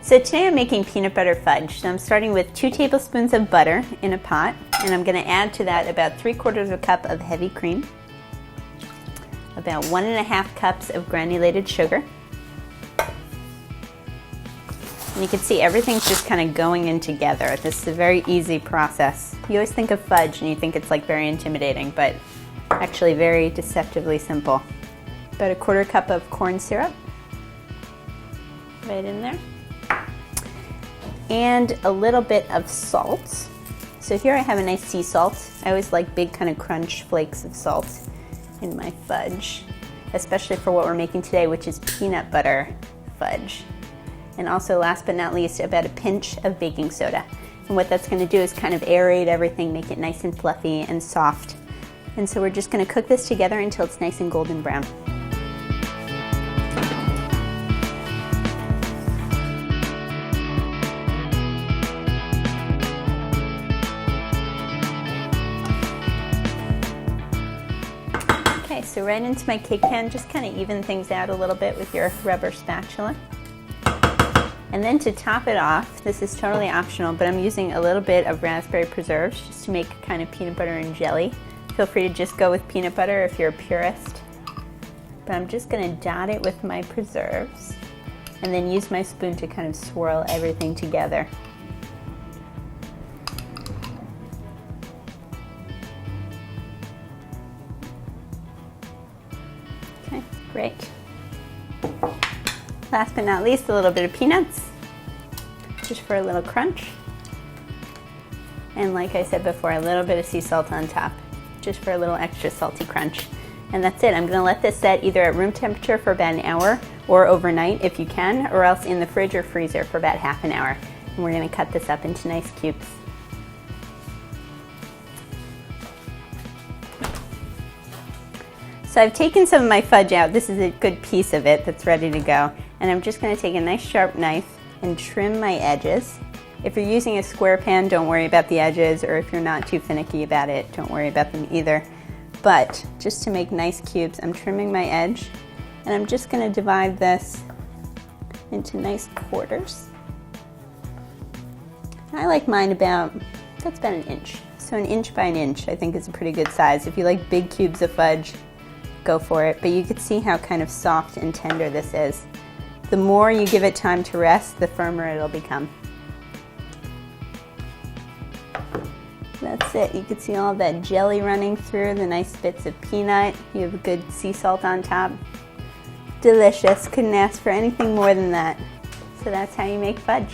So today I'm making peanut butter fudge. So I'm starting with 2 tablespoons of butter in a pot, and I'm going to add to that about 3/4 cup of heavy cream, about 1.5 cups of granulated sugar. And you can see everything's just kind of going in together. This is a very easy process. You always think of fudge and you think it's like very intimidating, but actually very deceptively simple. About 1/4 cup of corn syrup, right in there. And a little bit of salt. So here I have a nice sea salt. I always like big kind of crunch flakes of salt in my fudge, especially for what we're making today, which is peanut butter fudge. And also, last but not least, about a pinch of baking soda. And what that's going to do is kind of aerate everything, make it nice and fluffy and soft. And so we're just going to cook this together until it's nice and golden brown. Okay, so right into my cake pan, just kind of even things out a little bit with your rubber spatula. And then to top it off, this is totally optional, but I'm using a little bit of raspberry preserves just to make kind of peanut butter and jelly. Feel free to just go with peanut butter if you're a purist. But I'm just going to dot it with my preserves and then use my spoon to kind of swirl everything together. Okay, great. Last but not least, a little bit of peanuts, just for a little crunch. And like I said before, a little bit of sea salt on top, just for a little extra salty crunch. And that's it. I'm gonna let this set either at room temperature for about an hour or overnight if you can, or else in the fridge or freezer for about half an hour. And we're gonna cut this up into nice cubes. So I've taken some of my fudge out. This is a good piece of it that's ready to go. And I'm just going to take a nice sharp knife and trim my edges. If you're using a square pan, don't worry about the edges, or if you're not too finicky about it, don't worry about them either. But just to make nice cubes, I'm trimming my edge, and I'm just going to divide this into nice quarters. I like mine that's about an inch. So an inch by an inch I think is a pretty good size. If you like big cubes of fudge, go for it. But you can see how kind of soft and tender this is. The more you give it time to rest, the firmer it'll become. That's it. You can see all that jelly running through, the nice bits of peanut. You have a good sea salt on top. Delicious. Couldn't ask for anything more than that. So that's how you make fudge.